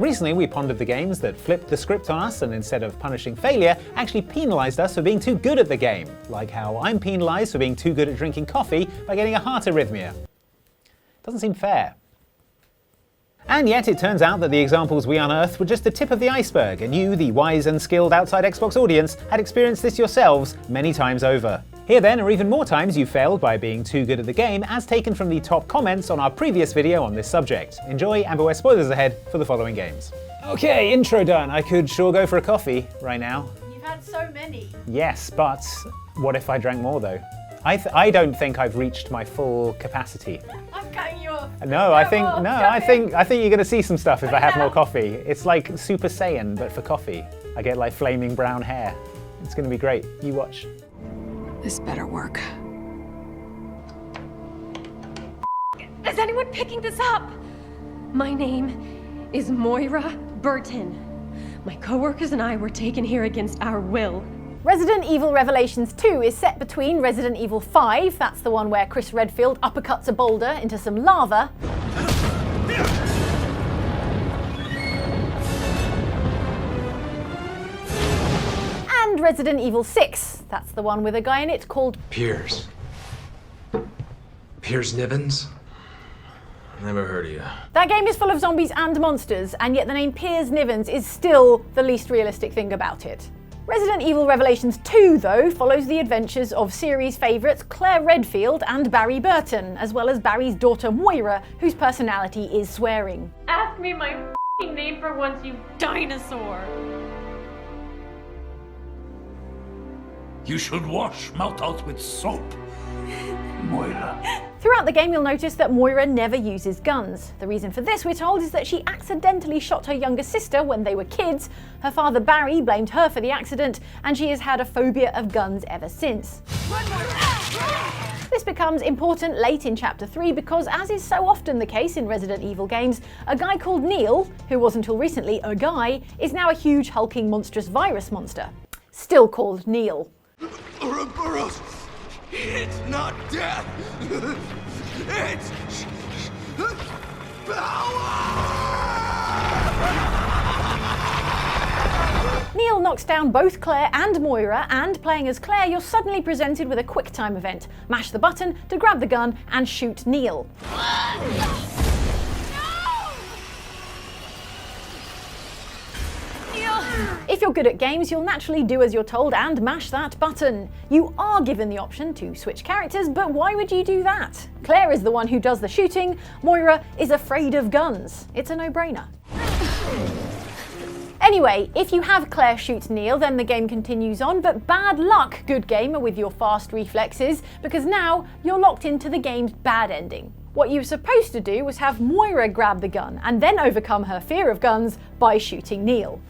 Recently we pondered the games that flipped the script on us and instead of punishing failure, actually penalised us for being too good at the game. Like how I'm penalised for being too good at drinking coffee by getting a heart arrhythmia. Doesn't seem fair. And yet it turns out that the examples we unearthed were just the tip of the iceberg, and you, the wise and skilled Outside Xbox audience, had experienced this yourselves many times over. Here then are even more times you failed by being too good at the game, as taken from the top comments on our previous video on this subject. Enjoy, and beware spoilers ahead for the following games. Okay, intro done. I could sure go for a coffee right now. You've had so many. Yes, but what if I drank more though? I don't think I've reached my full capacity. I'm cutting you off. No, I think you're gonna see some stuff if I have more coffee. It's like Super Saiyan, but for coffee. I get like flaming brown hair. It's gonna be great. You watch. This better work. Is anyone picking this up? My name is Moira Burton. My coworkers and I were taken here against our will. Resident Evil Revelations 2 is set between Resident Evil 5, that's the one where Chris Redfield uppercuts a boulder into some lava, and Resident Evil 6, that's the one with a guy in it called Piers Nivens? Never heard of you. That game is full of zombies and monsters, and yet the name Piers Nivens is still the least realistic thing about it. Resident Evil Revelations 2, though, follows the adventures of series favourites Claire Redfield and Barry Burton, as well as Barry's daughter Moira, whose personality is swearing. Ask me my f***ing name for once, you dinosaur! You should wash mouth out with soap, Moira. Throughout the game, you'll notice that Moira never uses guns. The reason for this, we're told, is that she accidentally shot her younger sister when they were kids. Her father Barry blamed her for the accident, and she has had a phobia of guns ever since. This becomes important late in Chapter 3 because, as is so often the case in Resident Evil games, a guy called Neil, who was until recently a guy, is now a huge hulking monstrous virus monster. Still called Neil. Ouroboros! It's not death! It's power! Neil knocks down both Claire and Moira, and playing as Claire, you're suddenly presented with a quick time event. Mash the button to grab the gun and shoot Neil. If you're good at games, you'll naturally do as you're told and mash that button. You are given the option to switch characters, but why would you do that? Claire is the one who does the shooting, Moira is afraid of guns. It's a no-brainer. Anyway, if you have Claire shoot Neil, then the game continues on, but bad luck, good gamer with your fast reflexes, because now you're locked into the game's bad ending. What you were supposed to do was have Moira grab the gun and then overcome her fear of guns by shooting Neil.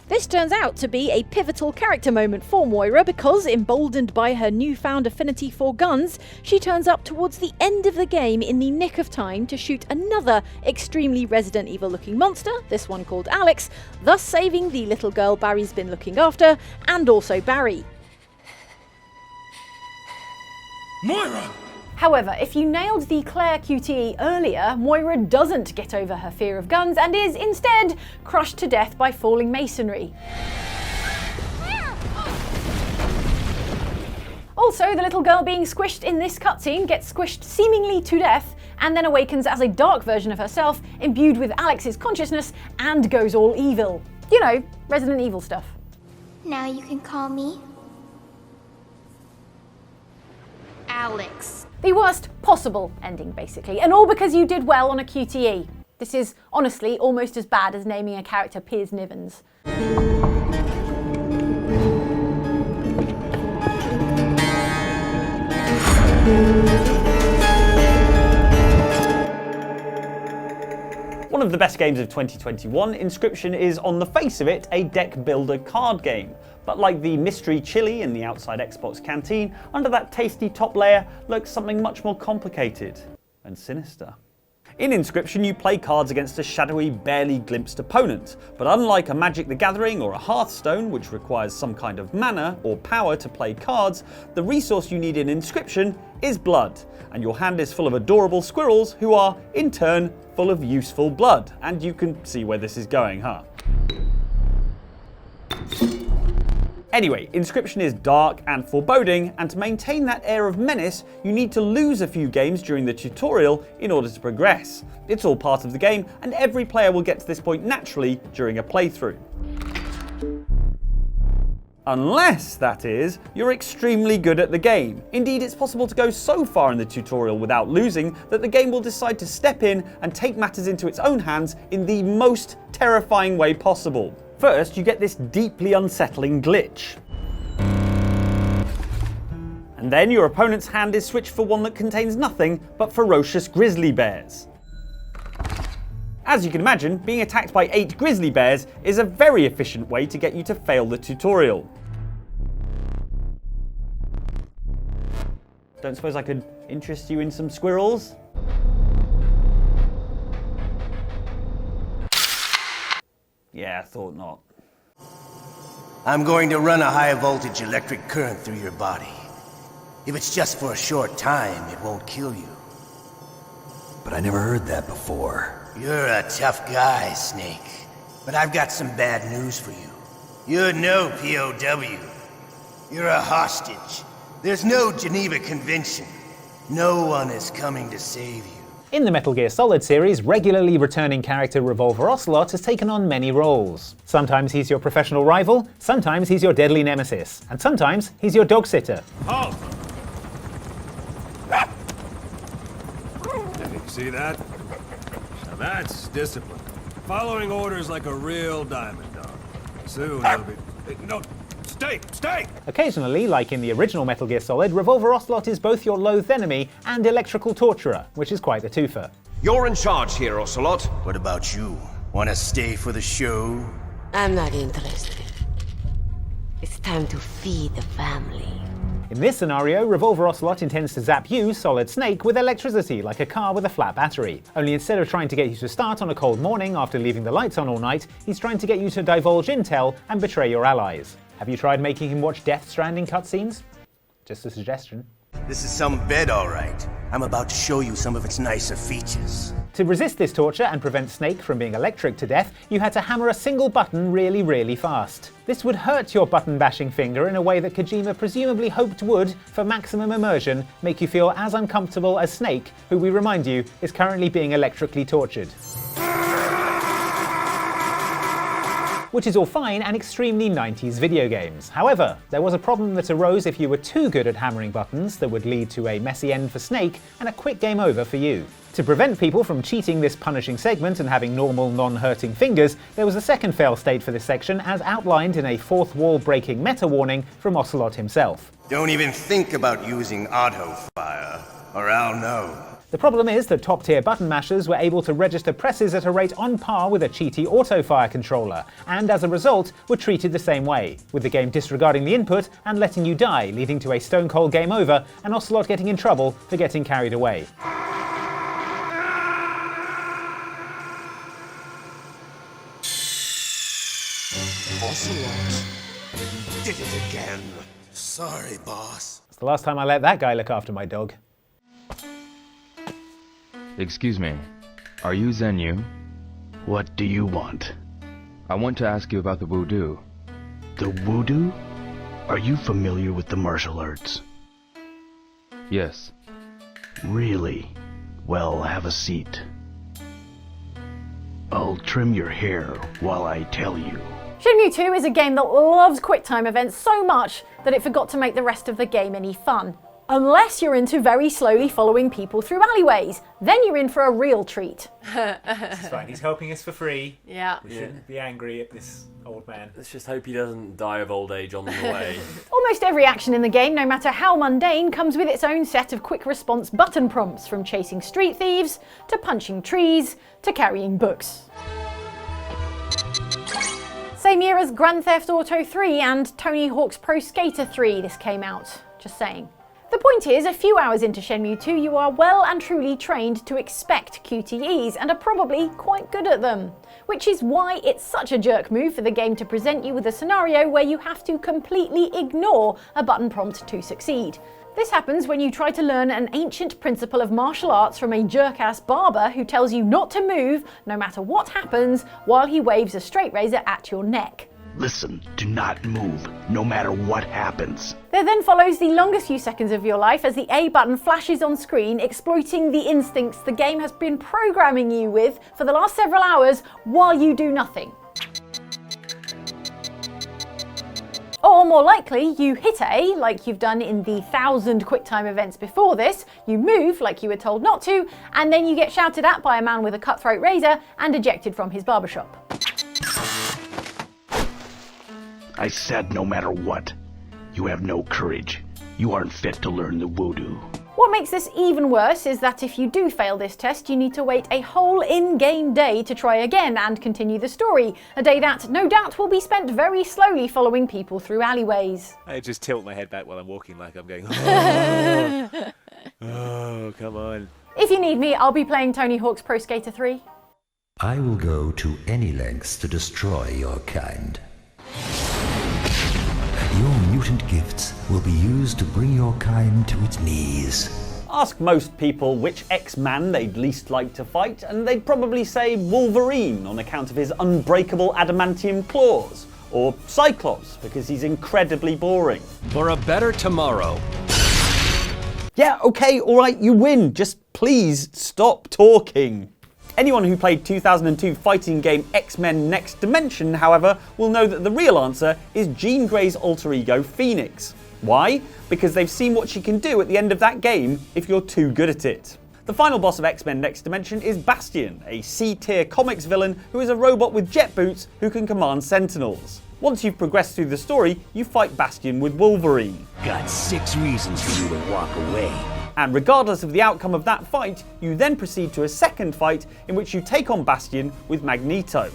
This turns out to be a pivotal character moment for Moira because, emboldened by her newfound affinity for guns, she turns up towards the end of the game in the nick of time to shoot another extremely Resident Evil looking monster, this one called Alex, thus saving the little girl Barry's been looking after, and also Barry. Moira! However, if you nailed the Claire QTE earlier, Moira doesn't get over her fear of guns and is instead crushed to death by falling masonry. Also, the little girl being squished in this cutscene gets squished seemingly to death and then awakens as a dark version of herself, imbued with Alex's consciousness, and goes all evil. You know, Resident Evil stuff. Now you can call me Alex. The worst possible ending, basically, and all because you did well on a QTE. This is, honestly, almost as bad as naming a character Piers Nivens. One of the best games of 2021, Inscription is, on the face of it, a deck builder card game. But like the mystery chili in the Outside Xbox canteen, under that tasty top layer lurks something much more complicated and sinister. In Inscription, you play cards against a shadowy, barely glimpsed opponent, but unlike a Magic the Gathering or a Hearthstone, which requires some kind of mana or power to play cards, the resource you need in Inscription is blood, and your hand is full of adorable squirrels who are, in turn, full of useful blood, and you can see where this is going, huh? Anyway, Inscription is dark and foreboding, and to maintain that air of menace, you need to lose a few games during the tutorial in order to progress. It's all part of the game, and every player will get to this point naturally during a playthrough. Unless, that is, you're extremely good at the game. Indeed, it's possible to go so far in the tutorial without losing that the game will decide to step in and take matters into its own hands in the most terrifying way possible. First, you get this deeply unsettling glitch. And then your opponent's hand is switched for one that contains nothing but ferocious grizzly bears. As you can imagine, being attacked by 8 grizzly bears is a very efficient way to get you to fail the tutorial. Don't suppose I could interest you in some squirrels? Yeah, I thought not. I'm going to run a high-voltage electric current through your body. If it's just for a short time, it won't kill you. But I never heard that before. You're a tough guy, Snake. But I've got some bad news for you. You're no POW. You're a hostage. There's no Geneva Convention. No one is coming to save you. In the Metal Gear Solid series, regularly returning character Revolver Ocelot has taken on many roles. Sometimes he's your professional rival, sometimes he's your deadly nemesis, and sometimes he's your dog sitter. Halt! You see that? Now that's discipline. Following orders like a real diamond dog. Soon you'll be... No, stay! Occasionally, like in the original Metal Gear Solid, Revolver Ocelot is both your loathed enemy and electrical torturer, which is quite the twofer. You're in charge here, Ocelot. What about you? Wanna stay for the show? I'm not interested. It's time to feed the family. In this scenario, Revolver Ocelot intends to zap you, Solid Snake, with electricity like a car with a flat battery. Only instead of trying to get you to start on a cold morning after leaving the lights on all night, he's trying to get you to divulge intel and betray your allies. Have you tried making him watch Death Stranding cutscenes? Just a suggestion. This is some bed, all right. I'm about to show you some of its nicer features. To resist this torture and prevent Snake from being electric to death, you had to hammer a single button really, really fast. This would hurt your button-bashing finger in a way that Kojima presumably hoped would, for maximum immersion, make you feel as uncomfortable as Snake, who we remind you is currently being electrically tortured. Which is all fine and extremely 90s video games. However, there was a problem that arose if you were too good at hammering buttons that would lead to a messy end for Snake and a quick game over for you. To prevent people from cheating this punishing segment and having normal, non-hurting fingers, there was a second fail state for this section as outlined in a fourth wall breaking meta warning from Ocelot himself. Don't even think about using auto fire, or I'll know. The problem is that top-tier button mashers were able to register presses at a rate on par with a cheaty auto-fire controller, and as a result were treated the same way, with the game disregarding the input and letting you die, leading to a stone-cold game over and Ocelot getting in trouble for getting carried away. Ocelot, you did it again. Sorry, boss. It's the last time I let that guy look after my dog. Excuse me, are you Zenyu? What do you want? I want to ask you about the Wudu. The Wudu? Are you familiar with the martial arts? Yes. Really? Well, have a seat. I'll trim your hair while I tell you. Shenmue 2 is a game that loves QuickTime events so much that it forgot to make the rest of the game any fun. Unless you're into very slowly following people through alleyways, then you're in for a real treat. It's fine, he's helping us for free. Yeah. We shouldn't be angry at this old man. Let's just hope he doesn't die of old age on the way. Almost every action in the game, no matter how mundane, comes with its own set of quick response button prompts, from chasing street thieves, to punching trees, to carrying books. Same year as Grand Theft Auto 3 and Tony Hawk's Pro Skater 3 this came out, just saying. The point is, a few hours into Shenmue 2, you are well and truly trained to expect QTEs and are probably quite good at them. Which is why it's such a jerk move for the game to present you with a scenario where you have to completely ignore a button prompt to succeed. This happens when you try to learn an ancient principle of martial arts from a jerk-ass barber who tells you not to move no matter what happens while he waves a straight razor at your neck. Listen, do not move, no matter what happens. There then follows the longest few seconds of your life as the A button flashes on screen, exploiting the instincts the game has been programming you with for the last several hours while you do nothing. Or more likely, you hit A, like you've done in the 1,000 QuickTime events before this, you move like you were told not to, and then you get shouted at by a man with a cutthroat razor and ejected from his barbershop. I said no matter what. You have no courage. You aren't fit to learn the Wudu. What makes this even worse is that if you do fail this test, you need to wait a whole in-game day to try again and continue the story. A day that, no doubt, will be spent very slowly following people through alleyways. I just tilt my head back while I'm walking like I'm going, oh, come on. If you need me, I'll be playing Tony Hawk's Pro Skater 3. I will go to any lengths to destroy your kind. Your mutant gifts will be used to bring your kind to its knees. Ask most people which X-Man they'd least like to fight, and they'd probably say Wolverine on account of his unbreakable adamantium claws, or Cyclops because he's incredibly boring. For a better tomorrow. Yeah, okay, alright, you win. Just please stop talking. Anyone who played 2002 fighting game X-Men Next Dimension, however, will know that the real answer is Jean Grey's alter ego Phoenix. Why? Because they've seen what she can do at the end of that game if you're too good at it. The final boss of X-Men Next Dimension is Bastion, a C-tier comics villain who is a robot with jet boots who can command Sentinels. Once you've progressed through the story, you fight Bastion with Wolverine. Got 6 reasons for you to walk away. And regardless of the outcome of that fight, you then proceed to a second fight in which you take on Bastion with Magneto.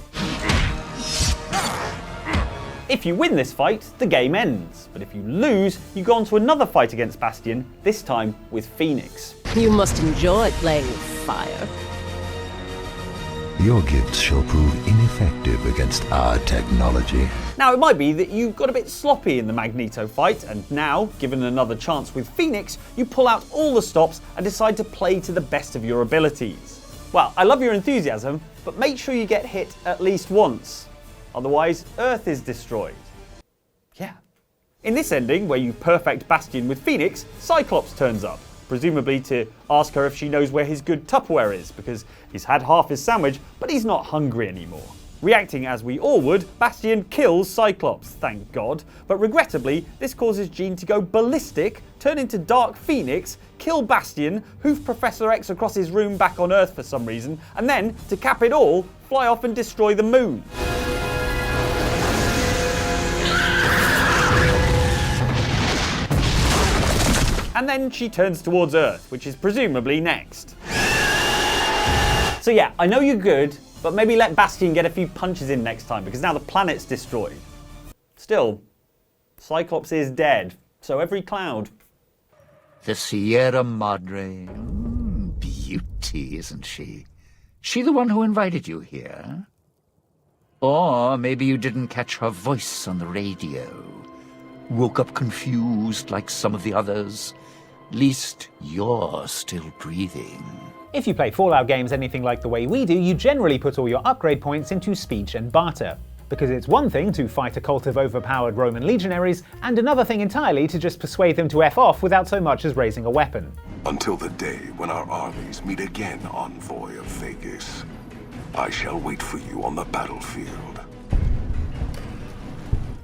If you win this fight, the game ends, but if you lose, you go on to another fight against Bastion, this time with Phoenix. You must enjoy playing with fire. Your gifts shall prove ineffective against our technology. Now, it might be that you got a bit sloppy in the Magneto fight, and now, given another chance with Phoenix, you pull out all the stops and decide to play to the best of your abilities. Well, I love your enthusiasm, but make sure you get hit at least once. Otherwise, Earth is destroyed. Yeah. In this ending, where you perfect Bastion with Phoenix, Cyclops turns up, presumably to ask her if she knows where his good Tupperware is, because he's had half his sandwich, but he's not hungry anymore. Reacting as we all would, Bastion kills Cyclops, thank God, but regrettably, this causes Jean to go ballistic, turn into Dark Phoenix, kill Bastion, hoof Professor X across his room back on Earth for some reason, and then, to cap it all, fly off and destroy the moon. And then she turns towards Earth, which is presumably next. So yeah, I know you're good, but maybe let Bastion get a few punches in next time, because now the planet's destroyed. Still, Cyclops is dead, so every cloud. The Sierra Madre. Beauty, isn't she? She the one who invited you here? Or maybe you didn't catch her voice on the radio. Woke up confused like some of the others. Least you're still breathing. If you play Fallout games anything like the way we do, you generally put all your upgrade points into speech and barter. Because it's one thing to fight a cult of overpowered Roman legionaries, and another thing entirely to just persuade them to F off without so much as raising a weapon. Until the day when our armies meet again, envoy of Vegas. I shall wait for you on the battlefield.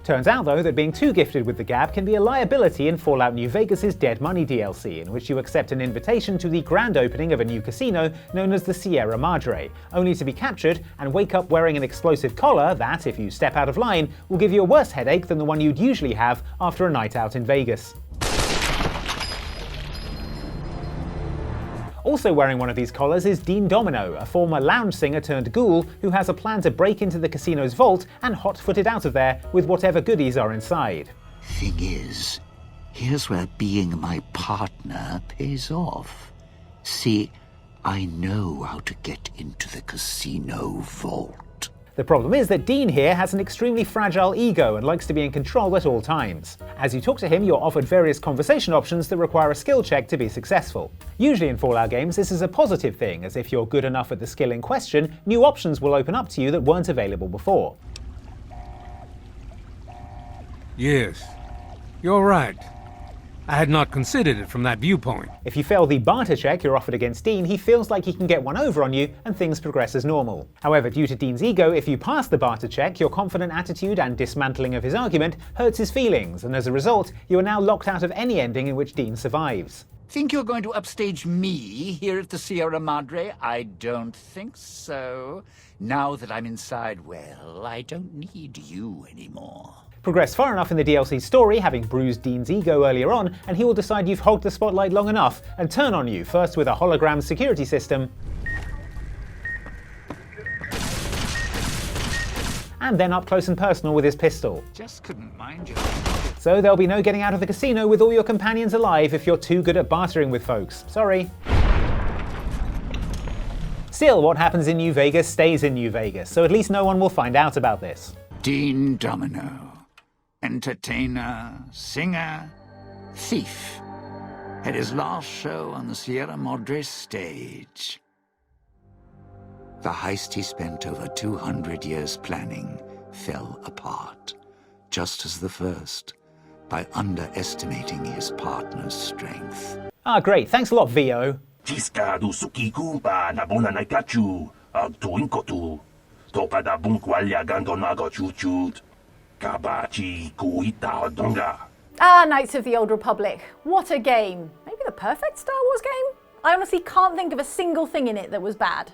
Turns out though that being too gifted with the gab can be a liability in Fallout New Vegas' Dead Money DLC, in which you accept an invitation to the grand opening of a new casino known as the Sierra Madre, only to be captured and wake up wearing an explosive collar that, if you step out of line, will give you a worse headache than the one you'd usually have after a night out in Vegas. Also wearing one of these collars is Dean Domino, a former lounge singer turned ghoul who has a plan to break into the casino's vault and hot-foot it out of there with whatever goodies are inside. Thing is, Here's where being my partner pays off. See, I know how to get into the casino vault. The problem is that Dean here has an extremely fragile ego and likes to be in control at all times. As you talk to him, you're offered various conversation options that require a skill check to be successful. Usually in Fallout games, this is a positive thing, as if you're good enough at the skill in question, new options will open up to you that weren't available before. Yes, you're right. I had not considered it from that viewpoint. If you fail the barter check you're offered against Dean, he feels like he can get one over on you and things progress as normal. However, due to Dean's ego, if you pass the barter check, your confident attitude and dismantling of his argument hurts his feelings, and as a result, you are now locked out of any ending in which Dean survives. Think you're going to upstage me here at the Sierra Madre? I don't think so. Now that I'm inside, well, I don't need you anymore. Progress far enough in the DLC story, having bruised Dean's ego earlier on, and he will decide you've hogged the spotlight long enough and turn on you, first with a hologram security system, and then up close and personal with his pistol. Just couldn't mind you. So there'll be no getting out of the casino with all your companions alive if you're too good at bartering with folks. Sorry. Still, what happens in New Vegas stays in New Vegas, so at least no one will find out about this. Dean Domino. Entertainer, singer, thief, had his last show on the Sierra Madre stage. The heist he spent over 200 years planning fell apart, just as the first, by underestimating his partner's strength. Ah, great. Thanks a lot, VO. Ah, Knights of the Old Republic. What a game. Maybe the perfect Star Wars game? I honestly can't think of a single thing in it that was bad.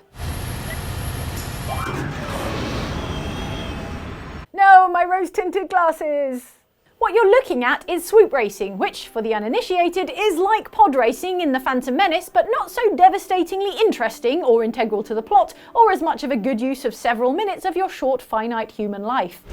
No, my rose-tinted glasses! What you're looking at is swoop racing, which, for the uninitiated, is like pod racing in The Phantom Menace, but not so devastatingly interesting or integral to the plot, or as much of a good use of several minutes of your short, finite human life.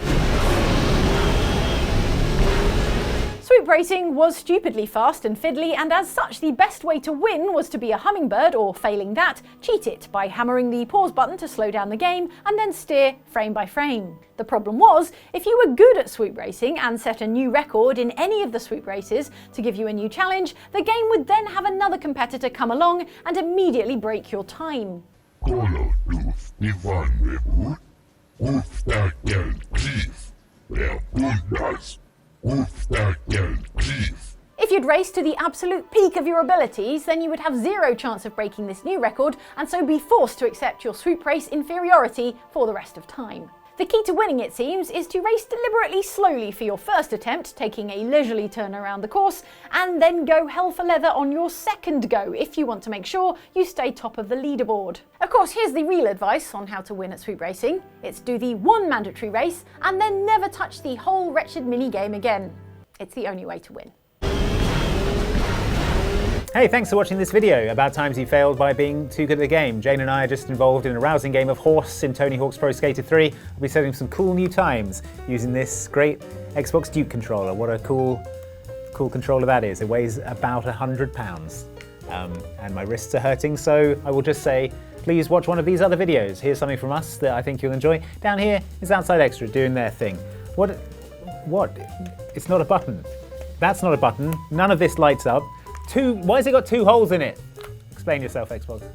Swoop racing was stupidly fast and fiddly, and as such the best way to win was to be a hummingbird, or failing that, cheat it by hammering the pause button to slow down the game and then steer frame by frame. The problem was, if you were good at swoop racing and set a new record in any of the swoop races to give you a new challenge, the game would then have another competitor come along and immediately break your time. If you'd race to the absolute peak of your abilities, then you would have zero chance of breaking this new record, and so be forced to accept your swoop race inferiority for the rest of time. The key to winning, it seems, is to race deliberately slowly for your first attempt, taking a leisurely turn around the course, and then go hell for leather on your second go if you want to make sure you stay top of the leaderboard. Of course, here's the real advice on how to win at swoop racing. It's do the one mandatory race, and then never touch the whole wretched mini-game again. It's the only way to win. Hey, thanks for watching this video about times you failed by being too good at the game. Jane and I are just involved in a rousing game of horse in Tony Hawk's Pro Skater 3. We'll be setting some cool new times using this great Xbox Duke controller. What a cool controller that is. It weighs about 100 pounds. And my wrists are hurting, so I will just say, please watch one of these other videos. Here's something from us that I think you'll enjoy. Down here is Outside Extra doing their thing. What? It's not a button. That's not a button. None of this lights up. Why has it got two holes in it? Explain yourself, Xbox.